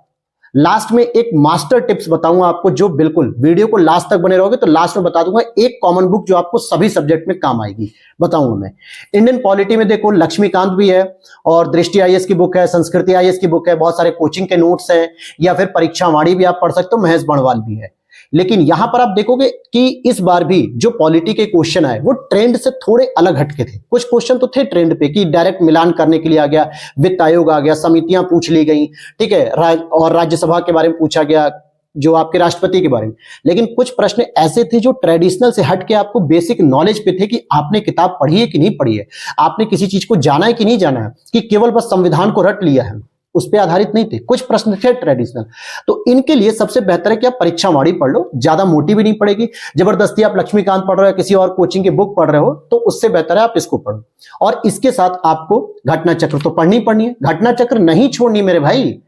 लास्ट में एक मास्टर टिप्स बताऊंगा आपको, जो बिल्कुल वीडियो को लास्ट तक बने रहोगे तो लास्ट में बता दूंगा एक कॉमन बुक जो आपको सभी सब्जेक्ट में काम आएगी, बताऊंगा मैं। इंडियन पॉलिटी में देखो लक्ष्मीकांत भी है, और दृष्टि आईएएस की बुक है, संस्कृति आईएएस की बुक है, बहुत सारे कोचिंग के नोट्स हैं, या फिर परीक्षा वाणी भी आप पढ़ सकते हो, महेश बणवाल भी है। लेकिन यहां पर आप देखोगे कि इस बार भी जो पॉलिटी के क्वेश्चन आए वो ट्रेंड से थोड़े अलग हटके थे। कुछ क्वेश्चन तो थे ट्रेंड पे कि डायरेक्ट मिलान करने के लिए आ गया, वित्त आयोग आ गया, समितियां पूछ ली गई, ठीक है, और राज्यसभा के बारे में पूछा गया, जो आपके राष्ट्रपति के बारे में। लेकिन कुछ प्रश्न ऐसे थे जो ट्रेडिशनल से हट के आपको बेसिक नॉलेज पे थे कि आपने किताब पढ़ी है कि नहीं पढ़ी है, आपने किसी चीज को जाना है कि नहीं जाना है, कि केवल बस संविधान को रट लिया है, उस पर आधारित नहीं थे। कुछ प्रश्न थे ट्रेडिशनल, तो इनके लिए सबसे बेहतर है कि आप परीक्षा वाणी पढ़ लो, ज्यादा मोटी भी नहीं पड़ेगी। जबरदस्ती आप लक्ष्मीकांत पढ़ रहे हो, किसी और कोचिंग की बुक पढ़ रहे हो, तो उससे बेहतर है आप इसको पढ़ो। और इसके साथ आपको घटना चक्र तो पढ़नी है, घटना चक्र नहीं छोड़नी मेरे भाई।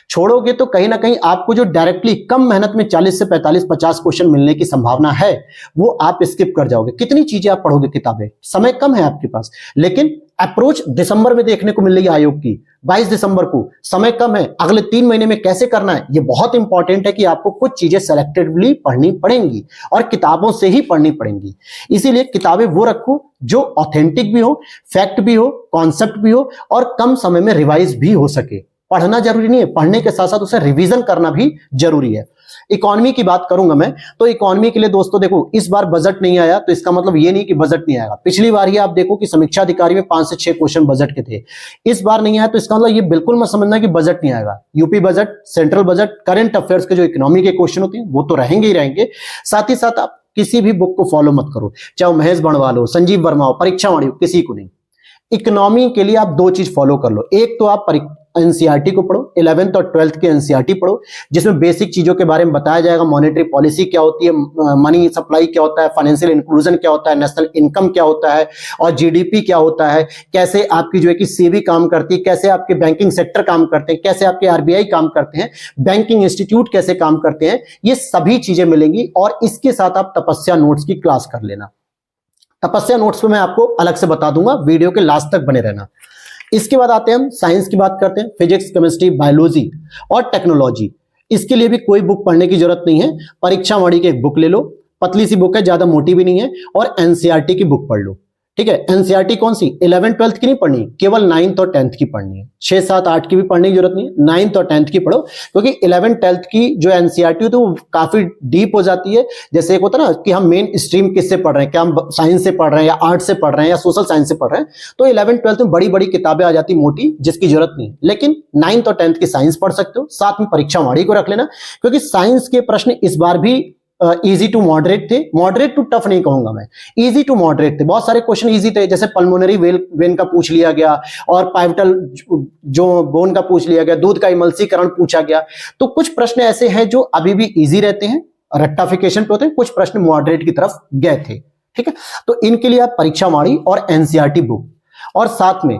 छोड़ोगे तो कहीं ना कहीं आपको जो डायरेक्टली कम मेहनत में 40 से 45-50 क्वेश्चन मिलने की संभावना है, वो आप स्किप कर जाओगे। कितनी चीजें आप पढ़ोगे, किताबें, समय कम है आपके पास, लेकिन अप्रोच दिसंबर में देखने को मिल रही है आयोग की, 22 दिसंबर को, समय कम है, अगले 3 महीने में कैसे करना है, ये बहुत इंपॉर्टेंट है कि आपको कुछ चीजें सेलेक्टेडली पढ़नी पड़ेंगी और किताबों से ही पढ़नी पड़ेंगी। इसीलिए किताबें वो रखो जो ऑथेंटिक भी हो, फैक्ट भी हो, कॉन्सेप्ट भी हो, और कम समय में रिवाइज भी हो सके। पढ़ना जरूरी नहीं है, पढ़ने के साथ साथ उसे रिवीजन करना भी जरूरी है। इकोनॉमी की बात करूंगा मैं, तो इकोनॉमी के लिए दोस्तों देखो, इस बार बजट नहीं आया तो इसका मतलब ये नहीं कि बजट नहीं आएगा। पिछली बार ही आप देखो कि समीक्षा अधिकारी में 5 से 6 क्वेश्चन बजट के थे, इस बार नहीं आया तो इसका मतलब ये बिल्कुल मत समझना कि बजट नहीं आएगा। UP budget, central budget, current affairs के जो इकोनॉमी के क्वेश्चन होते हैं वो तो रहेंगे ही रहेंगे। साथ ही साथ आप किसी भी बुक को फॉलो मत करो, चाहे महेश बणवाल हो, संजीव वर्मा हो, परीक्षा वाणी हो, किसी को नहीं। इकोनॉमी के लिए आप दो चीज फॉलो कर लो। एक तो आप एनसीईआरटी को पढ़ो, 11th और 12th के एनसीईआरटी पढ़ो, जिसमें बेसिक चीजों के बारे में बताया जाएगा। मॉनेटरी पॉलिसी क्या होती है, मनी सप्लाई क्या होता है, फाइनेंशियल इंक्लूजन क्या होता है, नेशनल इनकम क्या होता है, और जीडीपी क्या होता है, कैसे आपकी जो है कि सेबी काम करती है, कैसे आपके बैंकिंग सेक्टर काम करते हैं, कैसे आपके आरबीआई काम करते हैं, बैंकिंग इंस्टीट्यूट कैसे काम करते हैं, ये सभी चीजें मिलेंगी। और इसके साथ आप तपस्या नोट्स की क्लास कर लेना। तपस्या नोट्स पे मैं आपको अलग से बता दूंगा, वीडियो के लास्ट तक बने रहना। इसके बाद आते हैं हम साइंस की बात करते हैं, फिजिक्स, केमिस्ट्री, बायोलॉजी और टेक्नोलॉजी। इसके लिए भी कोई बुक पढ़ने की जरूरत नहीं है, परीक्षा वाणी की एक बुक ले लो, पतली सी बुक है, ज्यादा मोटी भी नहीं है, और एनसीईआरटी की बुक पढ़ लो। ठीक है, एनसीईआरटी कौन सी, 11th 12th की नहीं पढ़नी, केवल 9th और 10th की पढ़नी है। 6 7 8 की भी पढ़ने की जरूरत नहीं है, 9th और 10th की पढ़ो, क्योंकि 11th 12th की जो एनसीईआरटी होती है वो काफी डीप हो जाती है। जैसे एक होता है ना कि हम मेन स्ट्रीम किससे पढ़ रहे हैं, क्या हम साइंस से पढ़ रहे हैं या आर्ट से पढ़ रहे हैं या सोशल साइंस से पढ़ रहे हैं, तो 11th 12th में बड़ी बड़ी किताबें आ जाती मोटी, जिसकी जरूरत नहीं। लेकिन 9th और 10th की साइंस पढ़ सकते हो, साथ में परीक्षा वाणी को रख लेना, क्योंकि साइंस के प्रश्न इस बार भी इजी टू मॉडरेट थे। मॉडरेट टू टफ नहीं कहूंगा मैं, इजी टू मॉडरेट थे। बहुत सारे क्वेश्चन इजी थे, जैसे पल्मोनरी वेन का पूछ लिया गया, और पाइवटल जो बोन का पूछ लिया गया, दूध का इमल्सीकरण पूछा गया। तो कुछ प्रश्न ऐसे हैं जो अभी भी इजी रहते हैं, रेक्टिफिकेशन पे होते हैं, कुछ प्रश्न मॉडरेट की तरफ गए थे। ठीक है, तो इनके लिए आप परीक्षा वाणी और एनसीईआरटी बुक और साथ में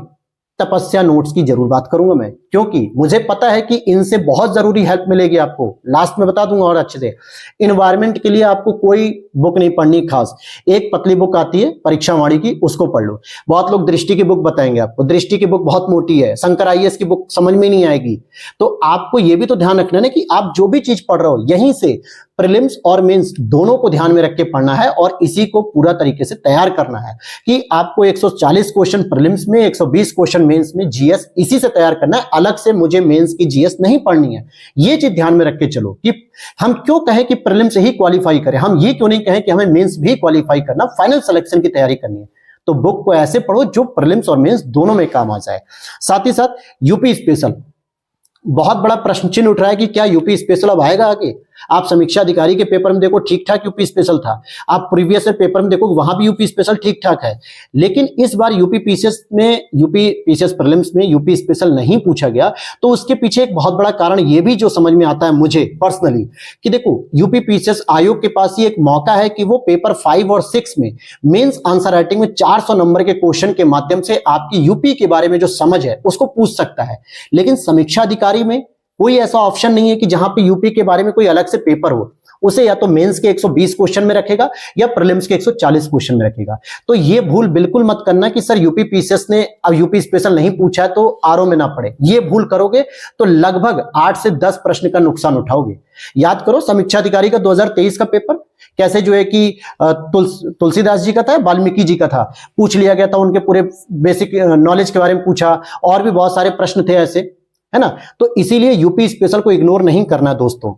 तपस्या नोट्स की जरूर बात करूंगा मैं, क्योंकि मुझे पता है कि इनसे बहुत जरूरी हेल्प मिलेगी आपको। लास्ट में बता दूंगा और अच्छे से। इन्वायरमेंट के लिए आपको कोई बुक नहीं पढ़नी खास, एक पतली बुक आती है परीक्षा वाणी की, उसको पढ़ लो। बहुत लोग दृष्टि की बुक बताएंगे आपको, दृष्टि की बुक बहुत मोटी है, शंकर आईएएस की बुक समझ में नहीं आएगी। तो आपको यह भी तो ध्यान रखना है कि आप जो भी चीज पढ़ रहे हो, यहीं से प्रीलिम्स और मेंस दोनों को ध्यान में रख के पढ़ना है, और इसी को पूरा तरीके से तैयार करना है कि आपको 140 क्वेश्चन प्रीलिम्स में, 120 क्वेश्चन मेंस में जीएस इसी से तैयार करना है। अलग से मुझे मेंस की जीएस नहीं पढ़नी है। ये चीज ध्यान में रख के चलो कि हम क्यों कहें कि प्रीलिम्स से ही क्वालिफाई करें, हम ये क्यों नहीं कहें कि हमें मेंस भी क्वालिफाई करना, फाइनल सिलेक्शन की तैयारी करनी है। तो बुक को ऐसे पढ़ो जो प्रीलिम्स और मेंस दोनों में काम आ जाए। साथ ही साथ यूपी स्पेशल, बहुत बड़ा प्रश्न चिन्ह उठ रहा है कि क्या यूपी स्पेशल अब आएगा आगे। आप समीक्षा अधिकारी के पेपर में देखो ठीक ठाक यूपी स्पेशल था, आप प्रीवियस पेपर में देखो वहां भी यूपी स्पेशल ठीक ठाक है, लेकिन इस बार यूपी पीसीएस में, यूपी पीसीएस प्रीलिम्स में यूपी स्पेशल नहीं पूछा गया। तो उसके पीछे एक बहुत बड़ा कारण ये भी जो समझ में आता है मुझे पर्सनली, कि देखो यूपी पीसीएस आयोग के पास ही एक मौका है कि वो पेपर 5 और 6 में मेंस आंसर राइटिंग में 400 नंबर के क्वेश्चन के माध्यम से आपकी यूपी के बारे में जो समझ है उसको पूछ सकता है। लेकिन समीक्षा अधिकारी में कोई ऐसा ऑप्शन नहीं है कि जहां पे यूपी के बारे में कोई अलग से पेपर हो, उसे या तो मेंस के 120 क्वेश्चन में रखेगा या प्रीलिम्स के 140 क्वेश्चन में रखेगा। तो ये भूल बिल्कुल मत करना कि सर यूपी पीसीएस ने अब यूपी स्पेशल नहीं पूछा है तो आरओ में ना पड़े। ये भूल करोगे तो लगभग 8 से 10 प्रश्न का नुकसान उठाओगे। याद करो समीक्षा अधिकारी का 2023 का पेपर कैसे जो है कि तुलसीदास जी का था, वाल्मीकि जी का था, पूछ लिया गया था, उनके पूरे बेसिक नॉलेज के बारे में पूछा, और भी बहुत सारे प्रश्न थे ऐसे, है ना। तो इसीलिए यूपी स्पेशल को इग्नोर नहीं करना दोस्तों,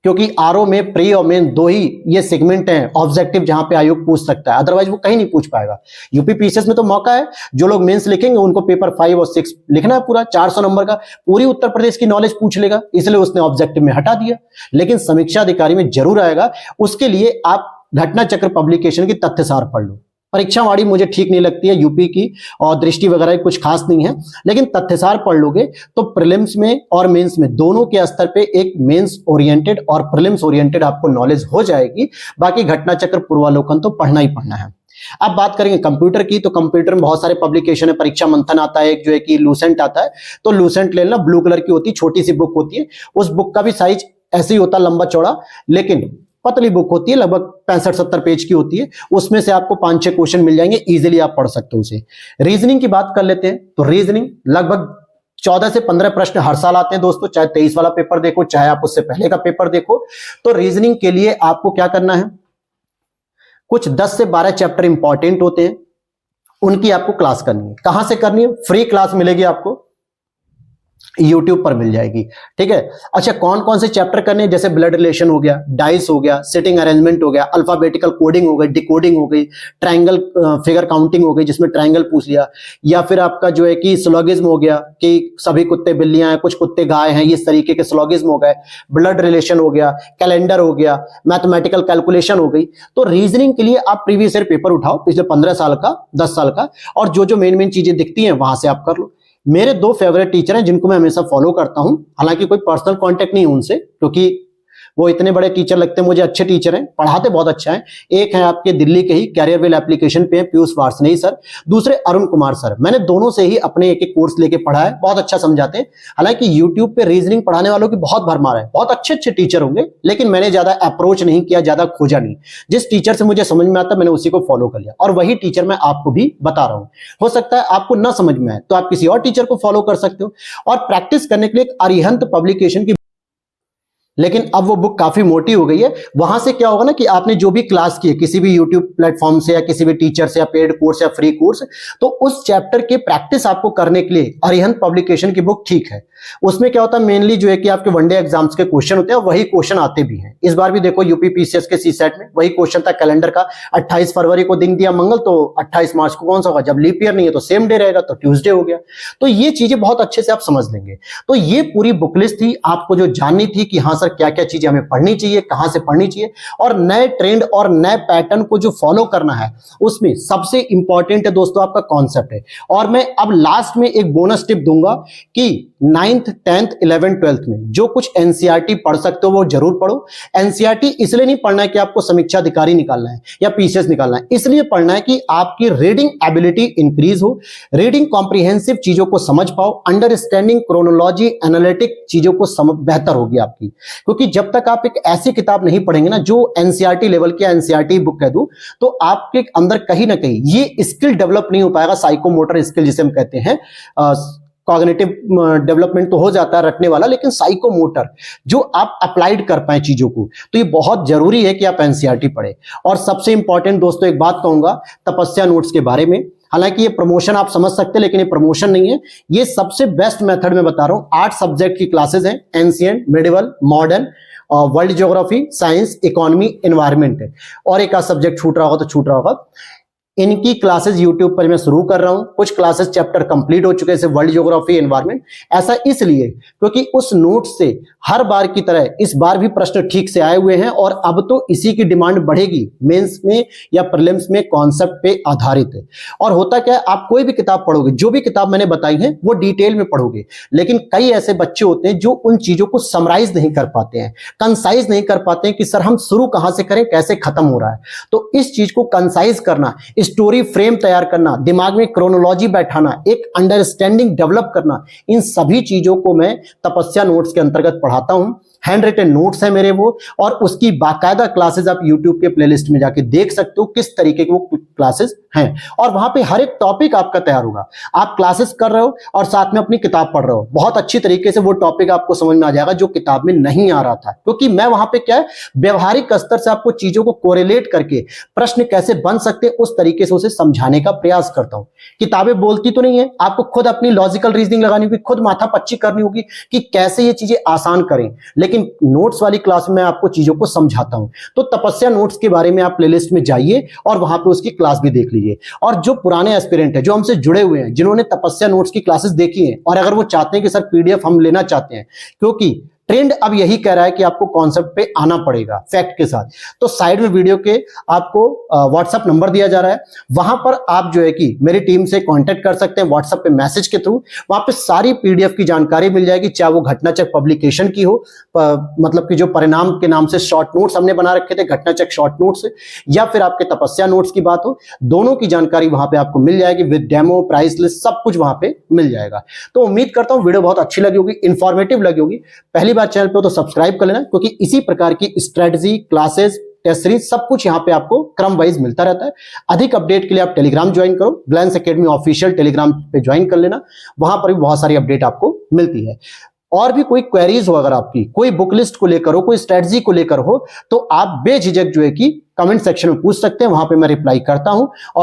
क्योंकि आरओ में प्री और मेन दो ही ये सेगमेंट हैं ऑब्जेक्टिव जहां पे आयोग पूछ सकता है, अदरवाइज वो कहीं नहीं पूछ पाएगा। यूपी पीसीएस में तो मौका है, जो लोग मेंस लिखेंगे उनको पेपर 5 और 6 लिखना है पूरा 400 नंबर का, पूरी उत्तर प्रदेश की नॉलेज पूछ लेगा, इसलिए उसने ऑब्जेक्टिव में हटा दिया। लेकिन समीक्षा अधिकारी में जरूर आएगा, उसके लिए आप घटना चक्र पब्लिकेशन की तथ्यसार पढ़ लो। परीक्षा वाणी मुझे ठीक नहीं लगती है यूपी की, और दृष्टि वगैरह कुछ खास नहीं है, लेकिन तथ्यसार पढ़ लोगे तो प्रीलिम्स में और मेंस में दोनों के स्तर पे एक मेंस ओरिएंटेड और प्रीलिम्स ओरिएंटेड आपको नॉलेज हो जाएगी। बाकी घटना चक्र पूर्वालोकन तो पढ़ना ही पढ़ना है। अब बात करेंगे कंप्यूटर की, तो कंप्यूटर में बहुत सारे पब्लिकेशन है, परीक्षा मंथन आता है, एक जो है कि लूसेंट आता है, तो लूसेंट ले लेना, ब्लू कलर की होती है, छोटी सी बुक होती है, उस बुक का भी साइज ऐसे ही होता है लंबा चौड़ा, लेकिन पतली बुक होती है, लगभग 65-70 पेज की होती है। उसमें से आपको 5-6 क्वेश्चन मिल जाएंगे, इजीली आप पढ़ सकते हो उसे। रीजनिंग की बात कर लेते हैं, तो रीजनिंग लगभग 14 से 15 प्रश्न हर साल आते हैं दोस्तों, चाहे 23 वाला पेपर देखो, चाहे आप उससे पहले का पेपर देखो। तो रीजनिंग के लिए आपको क्या करना है, कुछ 10 से 12 चैप्टर इंपॉर्टेंट होते हैं, उनकी आपको क्लास करनी है। कहां से करनी है, फ्री क्लास मिलेगी आपको, YouTube पर मिल जाएगी। ठीक है। अच्छा, कौन कौन से चैप्टर करने हैं, जैसे ब्लड रिलेशन हो गया, डाइस हो गया, सिटिंग अरेंजमेंट हो गया, अल्फाबेटिकल कोडिंग हो गई, डिकोडिंग हो गई, ट्रायंगल फिगर काउंटिंग हो गई जिसमें ट्रायंगल पूछ लिया, या फिर आपका जो है कि सिलोगिज्म हो गया कि सभी कुत्ते बिल्लियां हैं, कुछ कुत्ते गाय हैं, इस तरीके के सिलोगिज्म हो गए, ब्लड रिलेशन हो गया, कैलेंडर हो गया, मैथमेटिकल कैलकुलेशन हो गई। तो रीजनिंग के लिए आप प्रीवियस ईयर पेपर उठाओ, पिछले 15 साल का, 10 साल का, और जो जो मेन मेन चीजें दिखती हैं वहां से आप कर लो। मेरे 2 फेवरेट टीचर हैं जिनको मैं हमेशा फॉलो करता हूं, हालांकि कोई पर्सनल कांटेक्ट नहीं है उनसे, क्योंकि वो इतने बड़े टीचर लगते हैं मुझे, अच्छे टीचर हैं, पढ़ाते बहुत अच्छा है। एक है आपके दिल्ली के ही कैरियरवेल एप्लीकेशन पे पीयूष वार्ष्णेय सर, दूसरे अरुण कुमार सर। मैंने दोनों से ही अपने एक एक कोर्स लेके पढ़ा है, बहुत अच्छा समझाते हैं। हालांकि यूट्यूब पे रीजनिंग पढ़ाने वालों की बहुत भरमार है, बहुत अच्छे अच्छे टीचर होंगे, लेकिन मैंने ज्यादा अप्रोच नहीं किया, ज्यादा खोजा नहीं। जिस टीचर से मुझे समझ में आता मैंने उसी को फॉलो कर लिया, और वही टीचर मैं आपको भी बता रहा हूं। हो सकता है आपको ना समझ में आए तो आप किसी और टीचर को फॉलो कर सकते हो। और प्रैक्टिस करने के लिए एक अरिहंत पब्लिकेशन की, लेकिन अब वो बुक काफी मोटी हो गई है। वहां से क्या होगा ना कि आपने जो भी क्लास की है किसी भी यूट्यूब प्लेटफॉर्म से, या किसी भी टीचर से, या पेड कोर्स या फ्री कोर्स, तो उस चैप्टर की प्रैक्टिस आपको करने के लिए अरिहंत पब्लिकेशन की बुक ठीक है। उसमें क्या होता है, मेनली जो है कि आपके वनडे एग्जाम्स के क्वेश्चन होते हैं, वही क्वेश्चन आते भी हैं। इस बार भी देखो यूपी पीसीएस के सीसेट में वही क्वेश्चन था कैलेंडर का। 28 फरवरी को दिन दिया मंगल, तो 28 मार्च को कौन सा होगा, जब लीप ईयर नहीं है तो सेम डे रहेगा, तो ट्यूसडे हो गया। तो ये चीजें बहुत अच्छे से आप समझ लेंगे। तो ये पूरी बुक लिस्ट थी, आपको जो जाननी थी कि हाँ सर क्या क्या चीजें हमें पढ़नी चाहिए, कहां से पढ़नी चाहिए, और नए ट्रेंड और नए पैटर्न को जो फॉलो करना है, उसमें सबसे इंपॉर्टेंट है दोस्तों आपका कॉन्सेप्ट है। और मैं अब लास्ट में एक बोनस टिप दूंगा कि 9th 10th 11th 12th में जो कुछ एनसीईआरटी पढ़ सकते हो वो जरूर पढ़ो। एनसीईआरटी इसलिए नहीं पढ़ना है कि आपको समीक्षा अधिकारी निकालना है या पीसीएस निकालना है, इसलिए पढ़ना है कि आपकी रीडिंग एबिलिटी इंक्रीज हो, रीडिंग कॉम्प्रिहेंसिव चीजों को समझ पाओ, अंडरस्टैंडिंग क्रोनोलॉजी एनालिटिक चीजों को बेहतर होगी आपकी। क्योंकि जब तक आप एक ऐसी किताब नहीं पढ़ेंगे ना जो एनसीईआरटी लेवल की, एनसीईआरटी बुक कह दूं, तो आपके अंदर कहीं ना कहीं ये स्किल डेवलप नहीं हो पाएगा, साइकोमोटर स्किल जिसे हम कहते हैं। कॉग्निटिव डेवलपमेंट तो हो जाता है रटने वाला, लेकिन साइकोमोटर जो आप अप्लाइड कर पाए चीजों को, तो ये बहुत जरूरी है कि आप एनसीईआरटी पढ़े। और सबसे इंपॉर्टेंट दोस्तों एक बात कहूंगा तपस्या नोट्स के बारे में, हालांकि ये प्रमोशन आप समझ सकते हैं, लेकिन ये प्रमोशन नहीं है, ये सबसे बेस्ट मेथड में बता रहा हूं। 8 सब्जेक्ट की क्लासेस हैं, ancient, medieval, modern, world geography, science, economy, environment है, और एक आध सब्जेक्ट छूट रहा होगा तो छूट रहा होगा। इनकी क्लासेस यूट्यूब पर मैं शुरू कर रहा हूं। कुछ क्लासेस चैप्टर कंप्लीट हो चुके हैं, जैसे वर्ल्ड ज्योग्राफी, एनवायरमेंट। ऐसा इसलिए क्योंकि उस नोट से हर बार की तरह इस बार भी प्रश्न ठीक से आए हुए हैं, और अब तो इसी की डिमांड बढ़ेगी मेंस में या प्रीलिम्स में, कॉन्सेप्ट पे आधारित है। और होता क्या है, आप कोई भी किताब पढ़ोगे, जो भी किताब मैंने बताई है वो डिटेल में पढ़ोगे, लेकिन कई ऐसे बच्चे होते हैं जो उन चीजों को समराइज नहीं कर पाते हैं, कंसाइज नहीं कर पाते हैं कि सर हम शुरू कहां से करें, कैसे खत्म हो रहा है। तो इस चीज को कंसाइज करना, स्टोरी फ्रेम तैयार करना, दिमाग में क्रोनोलॉजी बैठाना, एक अंडरस्टैंडिंग डेवलप करना, इन सभी चीजों को मैं तपस्या नोट्स के अंतर्गत पढ़ाता हूं। हैंड रिटन नोट्स है मेरे वो, और उसकी बाकायदा क्लासेस आप यूट्यूब के प्लेलिस्ट में जाके देख सकते हो किस तरीके की वो क्लासेस हैं, और वहां पे हर एक टॉपिक आपका तैयार होगा। आप क्लासेस कर रहे हो और साथ में अपनी किताब पढ़ रहे हो, बहुत अच्छी तरीके से वो टॉपिक आपको समझ में आ जाएगा जो किताब में नहीं आ रहा था। क्योंकि मैं वहां पे क्या है, व्यवहारिक स्तर से आपको चीजों को कोरिलेट करके प्रश्न कैसे बन सकते हैं उस तरीके से उसे समझाने का प्रयास करता हूं। किताबें बोलती तो नहीं है, आपको खुद अपनी लॉजिकल रीजनिंग लगानी होगी, खुद माथा पच्ची करनी होगी कि कैसे ये चीजें आसान करें, लेकिन नोट्स वाली क्लास में आपको चीजों को समझाता हूं। तो तपस्या नोट्स के बारे में आप प्लेलिस्ट में जाइए और वहां पे उसकी क्लास भी देख लीजिए। और जो पुराने एस्पिरेंट है, जो हमसे जुड़े हुए हैं, जिन्होंने तपस्या नोट्स की क्लासेस देखी हैं, और अगर वो चाहते हैं कि सर पीडीएफ हम लेना चाहते हैं, क्योंकि ट्रेंड अब यही कह रहा है कि आपको कॉन्सेप्ट पे आना पड़ेगा फैक्ट के साथ, तो साइड में वीडियो के आपको व्हाट्सएप नंबर दिया जा रहा है, वहां पर आप जो है कि मेरी टीम से कांटेक्ट कर सकते हैं व्हाट्सएप पे मैसेज के थ्रू। वहां पे सारी पीडीएफ की जानकारी मिल जाएगी, चाहे वो घटनाचक पब्लिकेशन की हो, मतलब कि जो परिणाम के नाम से शॉर्ट नोट्स हमने बना रखे थे, घटनाचक शॉर्ट नोट्स, या फिर आपके तपस्या नोट्स की बात हो, दोनों की जानकारी वहां पे आपको मिल जाएगी विद डेमो, प्राइस लिस्ट, सब कुछ वहां पे मिल जाएगा। तो उम्मीद करता हूं वीडियो बहुत अच्छी लगी होगी, इंफॉर्मेटिव लगी होगी। पहली बार चैनल पे हो तो सब्सक्राइब कर लेना, क्योंकि इसी प्रकार की स्ट्रेटजी, क्लासेस, टेस्ट सीरीज सब कुछ यहां पे आपको क्रम वाइज मिलता रहता है। अधिक अपडेट के लिए आप टेलीग्राम ज्वाइन करो, ग्लैंस एकेडमी ऑफिशियल टेलीग्राम पे ज्वाइन कर लेना, वहां पर भी बहुत सारी अपडेट आपको मिलती है। और भी कोई क्वेरीज हो, अगर आपकी कोई बुक लिस्ट को लेकर हो, कोई स्ट्रेटजी को लेकर हो, तो आप बेझिझक जो है कि कमेंट सेक्शन में पूछ सकते हैं, वहां पे मैं रिप्लाई करता हूं। और